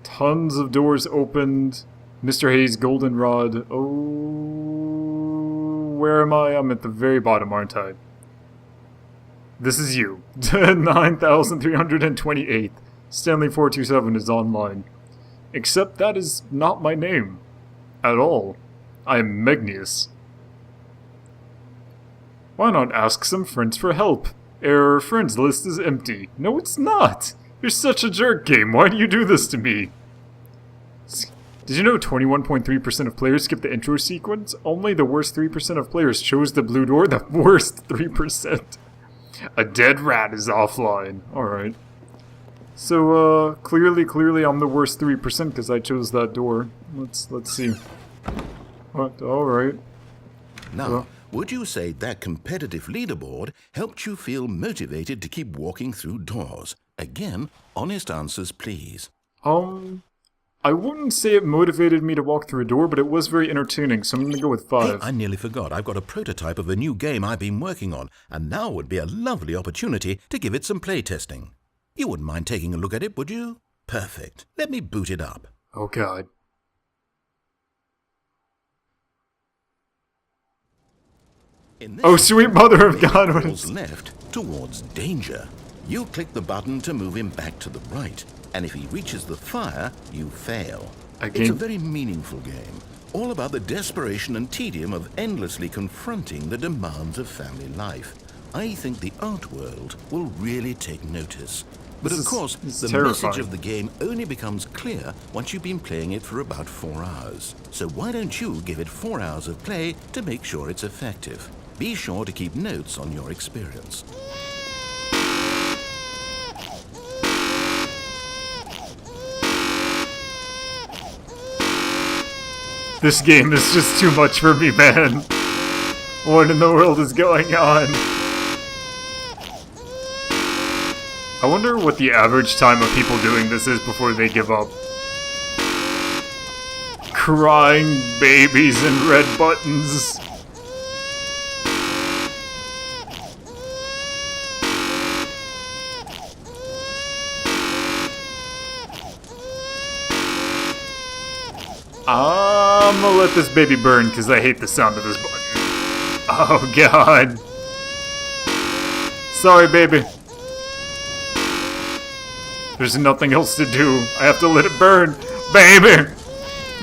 Tons of doors opened. Mr. Hayes, goldenrod. Oh, where am I? I'm at the very bottom, aren't I? This is you. 9,328. Stanley 427 is online. Except that is not my name. At all. I am Megneous. Why not ask some friends for help? Error, friends list is empty. No, it's not! You're such a jerk, game. Why do you do this to me? Did you know 21.3% of players skip the intro sequence? Only the worst 3% of players chose the blue door. The worst 3%. A dead rat is offline. Alright. So, clearly I'm the worst 3% because I chose that door. Let's see. What? Alright. Now, would you say that competitive leaderboard helped you feel motivated to keep walking through doors? Again, honest answers, please. I wouldn't say it motivated me to walk through a door, but it was very entertaining, so I'm gonna go with 5. Hey, I nearly forgot. I've got a prototype of a new game I've been working on, and now would be a lovely opportunity to give it some playtesting. You wouldn't mind taking a look at it, would you? Perfect. Let me boot it up. Oh, God. Oh, sweet mother of God! What is... left towards danger. You click the button to move him back to the right, and if he reaches the fire, you fail. It's a very meaningful game, all about the desperation and tedium of endlessly confronting the demands of family life. I think the art world will really take notice. But of course, the message of the game only becomes clear once you've been playing it for about 4 hours. So why don't you give it 4 hours of play to make sure it's effective? Be sure to keep notes on your experience. This game is just too much for me, man. What in the world is going on? I wonder what the average time of people doing this is before they give up. Crying babies and red buttons. I'm gonna let this baby burn because I hate the sound of this button. Oh, God. Sorry, baby. There's nothing else to do. I have to let it burn. Baby!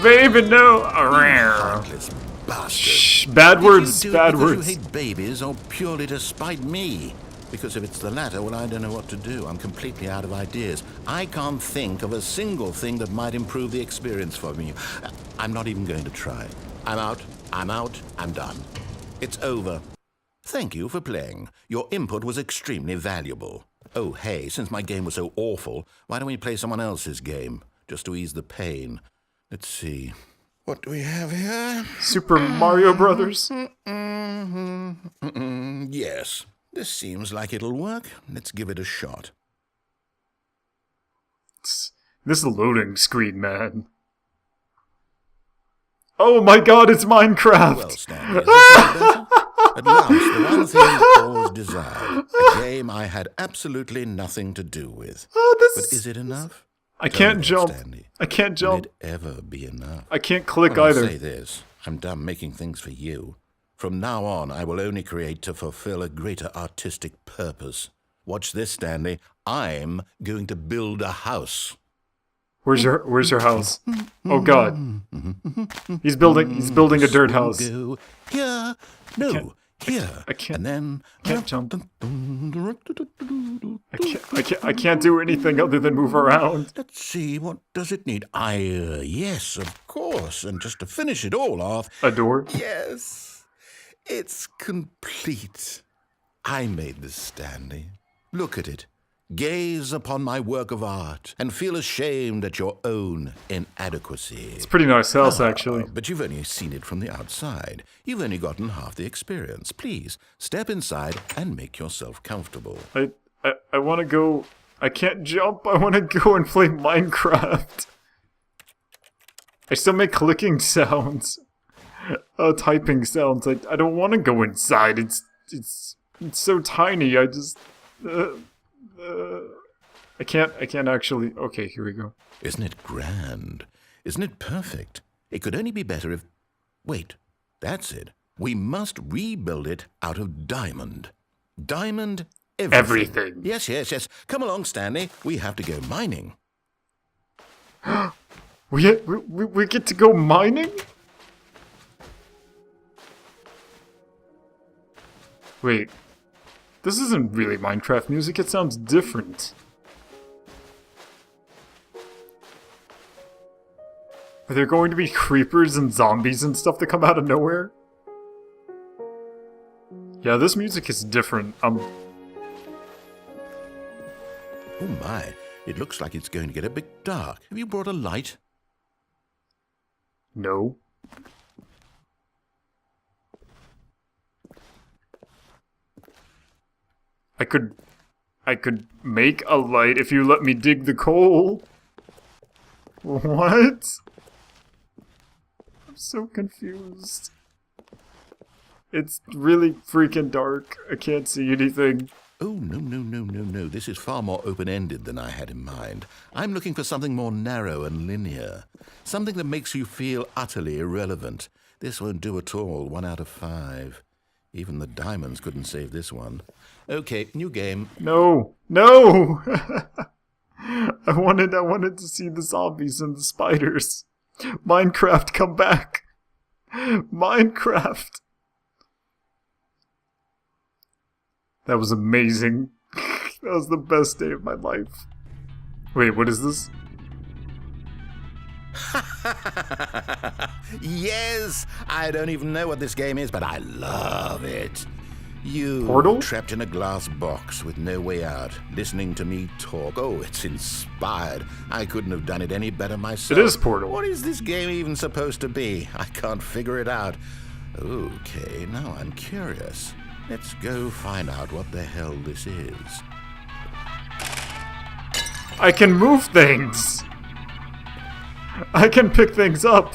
Baby, no! Shh, bad words, bad words. You hate babies or purely to spite me? Because if it's the latter, well, I don't know what to do. I'm completely out of ideas. I can't think of a single thing that might improve the experience for me. I'm not even going to try. I'm out, I'm done. It's over. Thank you for playing. Your input was extremely valuable. Oh, hey, since my game was so awful, why don't we play someone else's game? Just to ease the pain. Let's see. What do we have here? Super Mario Brothers? Yes. This seems like it'll work. Let's give it a shot. This loading screen, man. Oh my God, it's Minecraft! Well, Stanley, is this better? At last, the one thing I always desired. A game I had absolutely nothing to do with. But is it enough? I can't jump. Stanley. I can't jump. Will it ever be enough? I can't click I'll either. say this. I'm done making things for you. From now on, I will only create to fulfill a greater artistic purpose. Watch this, Stanley. I'm going to build a house. Where's your house? Oh God. He's building a dirt house. Go here. No. Here. I can't. And then I can't jump. I can't do anything other than move around. Let's see, what does it need? Yes, of course. And just to finish it all off... A door? Yes. It's complete. I made this, Stanley. Look at it. Gaze upon my work of art and feel ashamed at your own inadequacy. It's a pretty nice house, actually. But you've only seen it from the outside. You've only gotten half the experience. Please, step inside and make yourself comfortable. I want to go... I can't jump. I want to go and play Minecraft. I still make clicking sounds. Typing sounds. I don't want to go inside. It's so tiny. I I can't actually... Okay, here we go. Isn't it grand? Isn't it perfect? It could only be better if... Wait, that's it. We must rebuild it out of diamond. Diamond everything. Yes. Come along, Stanley. We have to go mining. We get to go mining? Wait. This isn't really Minecraft music. It sounds different. Are there going to be creepers and zombies and stuff that come out of nowhere? Yeah, this music is different. Oh my, it looks like it's going to get a bit dark. Have you brought a light? No. I could make a light if you let me dig the coal. What? I'm so confused. It's really freaking dark. I can't see anything. Oh, no. This is far more open-ended than I had in mind. I'm looking for something more narrow and linear. Something that makes you feel utterly irrelevant. This won't do at all. 1 out of 5. Even the diamonds couldn't save this one. Okay, new game. No! I wanted to see the zombies and the spiders. Minecraft, come back! Minecraft! That was amazing. That was the best day of my life. Wait, what is this? Yes! I don't even know what this game is, but I love it. You Portal? Trapped in a glass box with no way out, listening to me talk. Oh, it's inspired. I couldn't have done it any better myself. It is Portal. What is this game even supposed to be? I can't figure it out. Okay, now I'm curious. Let's go find out what the hell this is. I can move things! I can pick things up!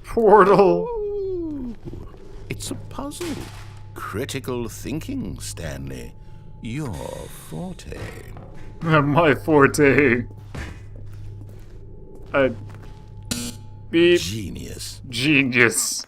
Portal! Ooh, it's a puzzle. Critical thinking, Stanley. Your forte. My forte. Beep. Genius. Genius.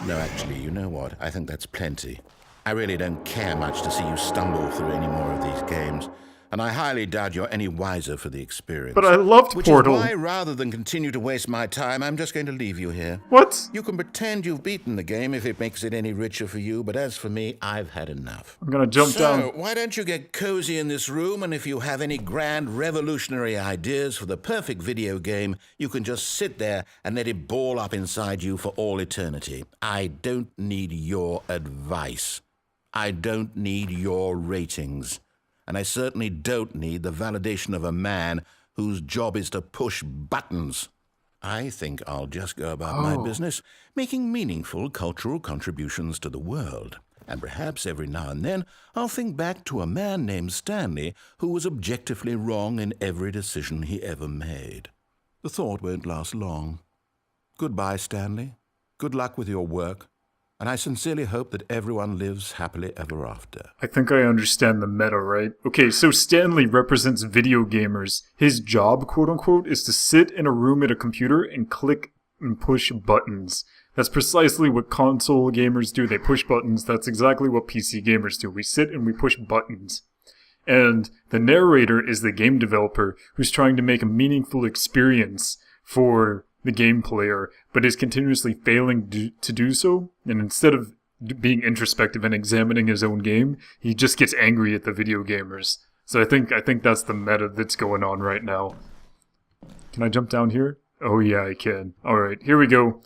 No, actually, you know what? I think that's plenty. I really don't care much to see you stumble through any more of these games. And I highly doubt you're any wiser for the experience. But I loved Portal. Which is why, rather than continue to waste my time, I'm just going to leave you here. What? You can pretend you've beaten the game if it makes it any richer for you, but as for me, I've had enough. I'm gonna jump down. So, why don't you get cozy in this room, and if you have any grand revolutionary ideas for the perfect video game, you can just sit there and let it ball up inside you for all eternity. I don't need your advice. I don't need your ratings. And I certainly don't need the validation of a man whose job is to push buttons. I think I'll just go about my business, making meaningful cultural contributions to the world. And perhaps every now and then I'll think back to a man named Stanley who was objectively wrong in every decision he ever made. The thought won't last long. Goodbye, Stanley. Good luck with your work. And I sincerely hope that everyone lives happily ever after. I think I understand the meta, right? Okay, so Stanley represents video gamers. His job, quote-unquote, is to sit in a room at a computer and click and push buttons. That's precisely what console gamers do. They push buttons. That's exactly what PC gamers do. We sit and we push buttons. And the narrator is the game developer who's trying to make a meaningful experience for the game player, but is continuously failing to do so. And instead of being introspective and examining his own game, he just gets angry at the video gamers. So I think that's the meta that's going on right now. Can I jump down here? Oh yeah, I can. Alright, here we go.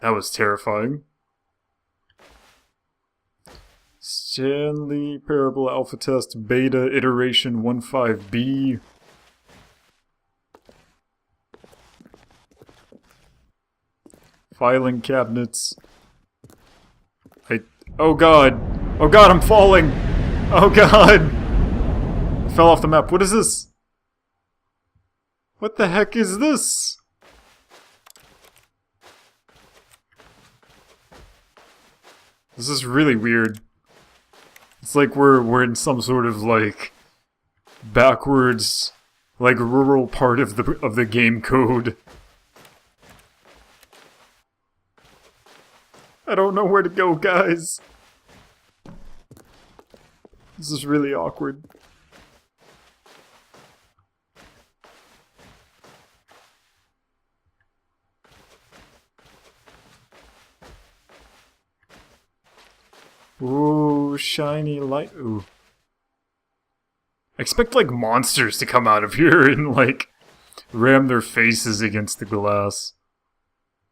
That was terrifying. Stanley Parable Alpha Test Beta Iteration 15B. Filing cabinets. Oh god! Oh god, I'm falling! Oh god! I fell off the map. What is this? What the heck is this? This is really weird. It's like we're in some sort of like backwards, like rural part of the game code. I don't know where to go, guys. This is really awkward. Ooh, shiny light. Ooh. I expect, like, monsters to come out of here and, like, ram their faces against the glass.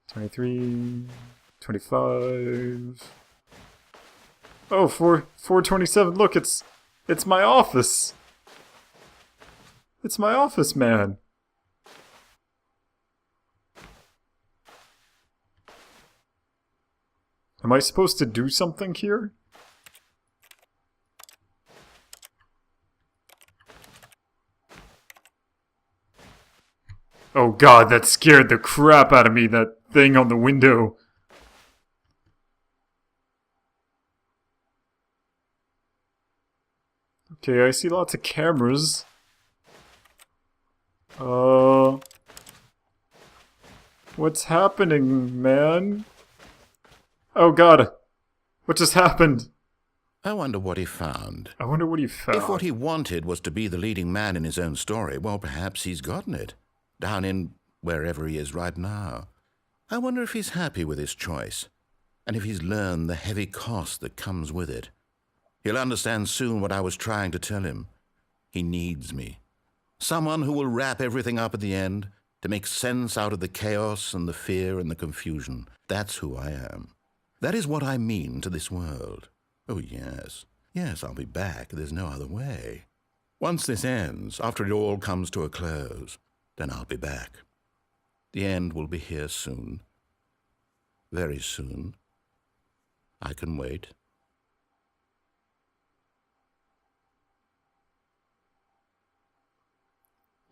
23... 25... Oh, 427. Look, it's my office. It's my office, man. Am I supposed to do something here? Oh god, that scared the crap out of me, that thing on the window. Okay, I see lots of cameras. What's happening, man? Oh god, what just happened? I wonder what he found. I wonder what he found. If what he wanted was to be the leading man in his own story, well, perhaps he's gotten it. Down in wherever he is right now. I wonder if he's happy with his choice, and if he's learned the heavy cost that comes with it. He'll understand soon what I was trying to tell him. He needs me. Someone who will wrap everything up at the end, to make sense out of the chaos and the fear and the confusion. That's who I am. That is what I mean to this world. Oh, yes. Yes, I'll be back. There's no other way. Once this ends, after it all comes to a close, then I'll be back. The end will be here soon. Very soon. I can wait.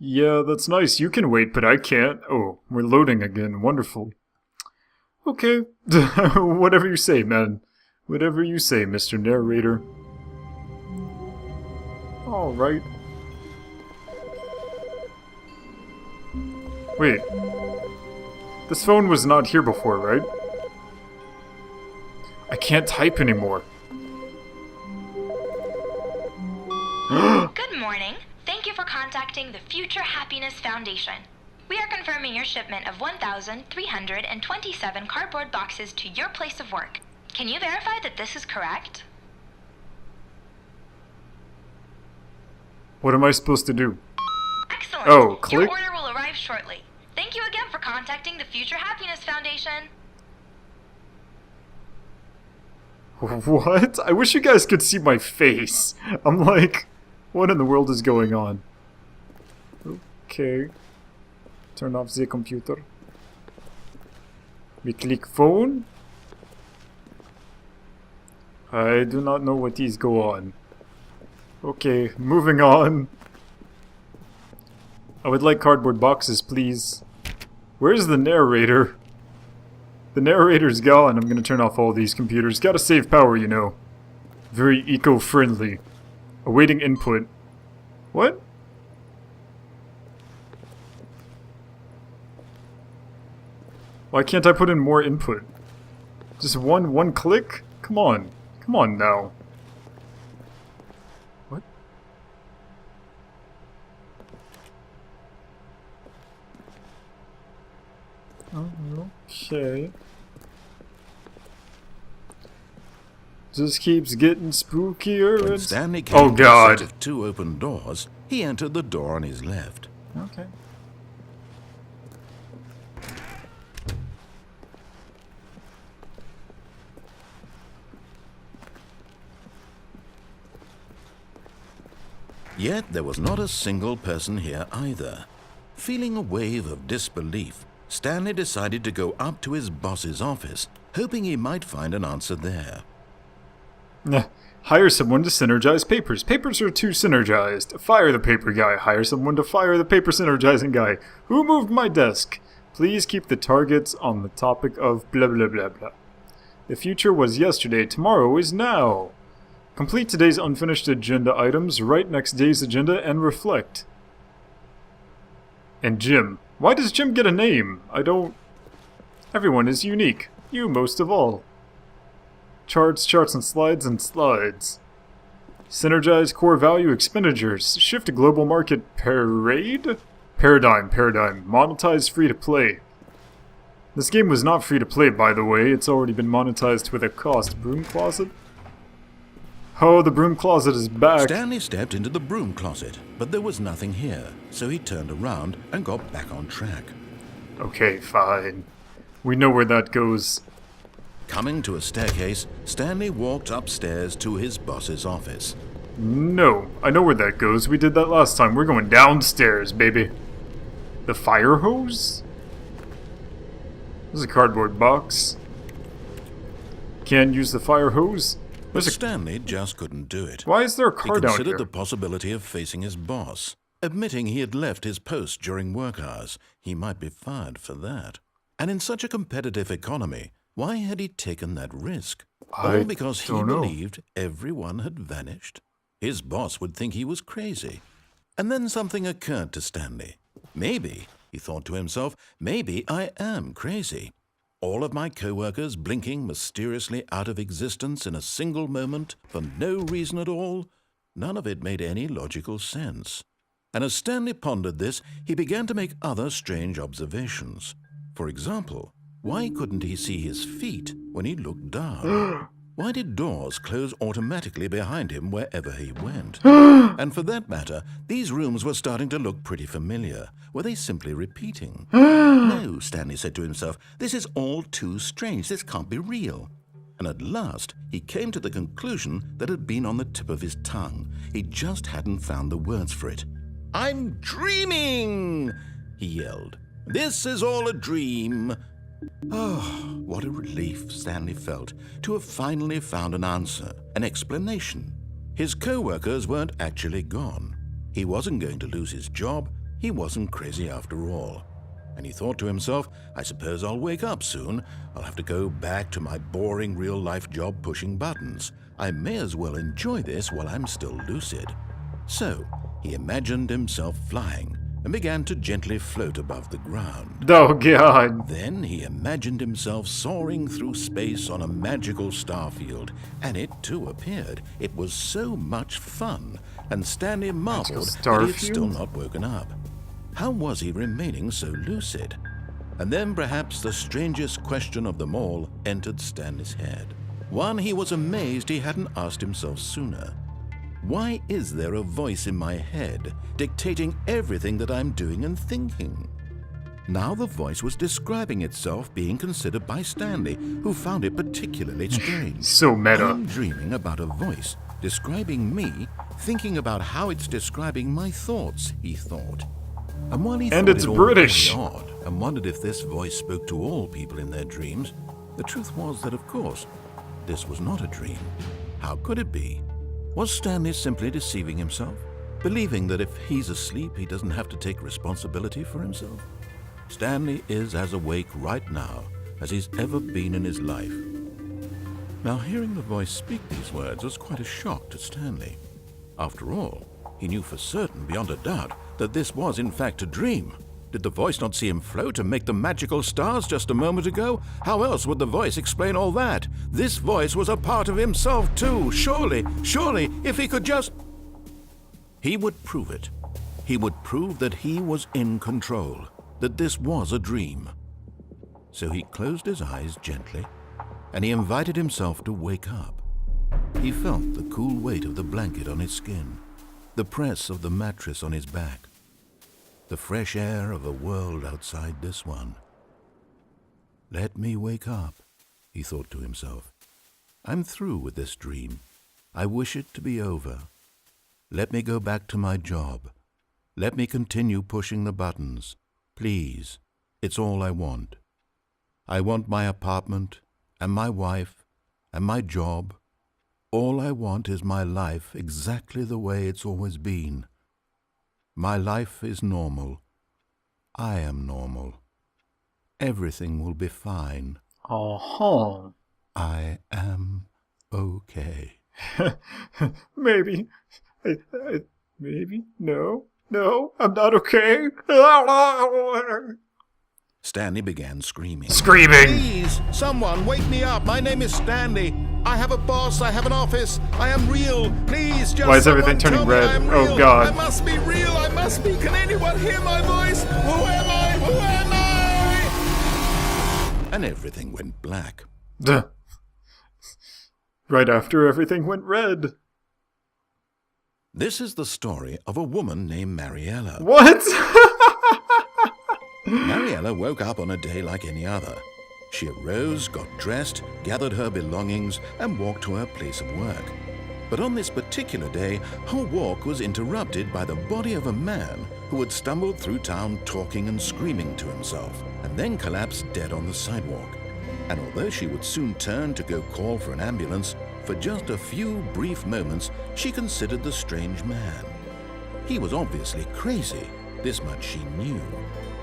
Yeah, that's nice. You can wait, but I can't. Oh, we're loading again. Wonderful. Okay. Whatever you say, man. Whatever you say, Mr. Narrator. Alright. Wait. This phone was not here before, right? I can't type anymore. Good morning. Thank you for contacting the Future Happiness Foundation. We are confirming your shipment of 1,327 cardboard boxes to your place of work. Can you verify that this is correct? What am I supposed to do? Excellent. Oh, click? Your order will arrive shortly. Thank you again for contacting the Future Happiness Foundation. What? I wish you guys could see my face. I'm like, what in the world is going on? Okay. Turn off the computer. We click phone. I do not know what is going on. Okay, moving on. I would like cardboard boxes, please. Where's the narrator? The narrator's gone. I'm gonna turn off all these computers. Gotta save power, you know. Very eco-friendly. Awaiting input. What? Why can't I put in more input? Just one click? Come on. Come on now. What? Okay. Just keeps getting spookier. When Stanley came to a set of 2 open doors, he entered the door on his left. Okay. Yet there was not a single person here either. Feeling a wave of disbelief, Stanley decided to go up to his boss's office, hoping he might find an answer there. Hire someone to synergize papers. Papers are too synergized. Fire the paper guy. Hire someone to fire the paper synergizing guy. Who moved my desk? Please keep the targets on the topic of blah blah blah blah. The future was yesterday. Tomorrow is now. Complete today's unfinished agenda items, write next day's agenda, and reflect. And Jim. Why does Jim get a name? I don't... Everyone is unique. You most of all. Charts, and slides. Synergize core value expenditures. Shift to global market paradigm. Monetize free to play. This game was not free to play, by the way. It's already been monetized with a cost. Broom Closet? Oh, the Broom Closet is back. Stanley stepped into the Broom Closet, but there was nothing here, so he turned around and got back on track. Okay, fine. We know where that goes. Coming to a staircase, Stanley walked upstairs to his boss's office. No, I know where that goes. We did that last time. We're going downstairs, baby. The fire hose? There's a cardboard box. Can't use the fire hose? But Stanley just couldn't do it. Why is there a car down here? He considered the possibility of facing his boss. Admitting he had left his post during work hours, he might be fired for that. And in such a competitive economy, why had he taken that risk? All because he believed everyone had vanished? His boss would think he was crazy. And then something occurred to Stanley. Maybe, he thought to himself, maybe I am crazy. All of my co-workers blinking mysteriously out of existence in a single moment for no reason at all? None of it made any logical sense. And as Stanley pondered this, he began to make other strange observations. For example, why couldn't he see his feet when he looked down? Why did doors close automatically behind him wherever he went? And for that matter, these rooms were starting to look pretty familiar. Were they simply repeating? No, Stanley said to himself, this is all too strange. This can't be real. And at last, he came to the conclusion that had been on the tip of his tongue. He just hadn't found the words for it. I'm dreaming, he yelled. This is all a dream. Oh, what a relief Stanley felt to have finally found an answer, an explanation. His co-workers weren't actually gone. He wasn't going to lose his job. He wasn't crazy after all. And he thought to himself, I suppose I'll wake up soon. I'll have to go back to my boring real-life job pushing buttons. I may as well enjoy this while I'm still lucid. So, he imagined himself flying and began to gently float above the ground. Oh, God. Then he imagined himself soaring through space on a magical starfield, and it too appeared. It was so much fun, and Stanley marveled that he had still not woken up. How was he remaining so lucid? And then perhaps the strangest question of them all entered Stanley's head. One he was amazed he hadn't asked himself sooner. Why is there a voice in my head dictating everything that I'm doing and thinking? Now the voice was describing itself being considered by Stanley, who found it particularly strange. So meta. I'm dreaming about a voice describing me, thinking about how it's describing my thoughts, he thought. And while he thought it's it all British. very odd and wondered if this voice spoke to all people in their dreams, the truth was that, of course, this was not a dream. How could it be? Was Stanley simply deceiving himself, believing that if he's asleep, he doesn't have to take responsibility for himself? Stanley is as awake right now as he's ever been in his life. Now, hearing the voice speak these words was quite a shock to Stanley. After all, he knew for certain, beyond a doubt, that this was in fact a dream. Did the voice not see him float and make the magical stars just a moment ago? How else would the voice explain all that? This voice was a part of himself too. Surely, if he could just... He would prove it. He would prove that he was in control, that this was a dream. So he closed his eyes gently, and he invited himself to wake up. He felt the cool weight of the blanket on his skin, the press of the mattress on his back, the fresh air of a world outside this one. Let me wake up, he thought to himself. I'm through with this dream. I wish it to be over. Let me go back to my job. Let me continue pushing the buttons. Please, It's all I want. I want my apartment, and my wife, and my job. All I want is my life exactly the way it's always been. My life is normal. I am normal. Everything will be fine. Uh-huh. I am okay. Maybe. Maybe. No, I'm not okay. Stanley began screaming. Screaming! Please, someone, wake me up. My name is Stanley. I have a boss. I have an office. I am real. Please, just Why is everything turning red? Oh, God. I must be real. I must be. Can anyone hear my voice? Who am I? Who am I? And everything went black. Duh. Right after everything went red. This is the story of a woman named Mariella. What? Mariella woke up on a day like any other. She arose, got dressed, gathered her belongings, and walked to her place of work. But on this particular day, her walk was interrupted by the body of a man who had stumbled through town talking and screaming to himself, and then collapsed dead on the sidewalk. And although she would soon turn to go call for an ambulance, for just a few brief moments she considered the strange man. He was obviously crazy. This much she knew.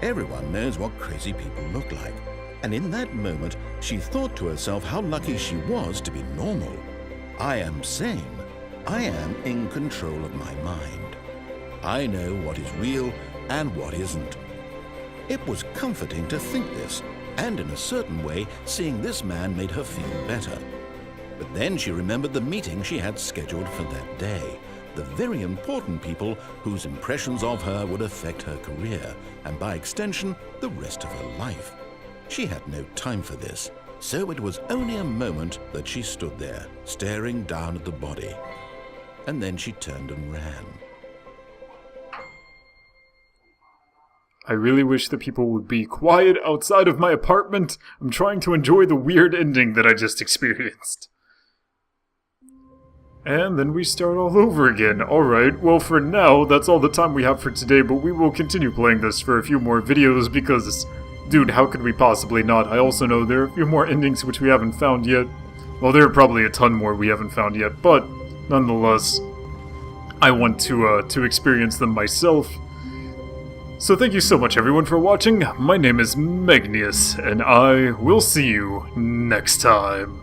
Everyone knows what crazy people look like. And in that moment, she thought to herself how lucky she was to be normal. I am sane. I am in control of my mind. I know what is real and what isn't. It was comforting to think this, and in a certain way, seeing this man made her feel better. But then she remembered the meeting she had scheduled for that day. The very important people whose impressions of her would affect her career, and by extension, the rest of her life. She had no time for this, so it was only a moment that she stood there, staring down at the body. And then she turned and ran. I really wish that people would be quiet outside of my apartment. I'm trying to enjoy the weird ending that I just experienced. And then we start all over again. Alright, well for now, that's all the time we have for today, but we will continue playing this for a few more videos because, dude, how could we possibly not? I also know there are a few more endings which we haven't found yet. Well, there are probably a ton more we haven't found yet, but nonetheless, I want to experience them myself. So thank you so much everyone for watching. My name is Megneous, and I will see you next time.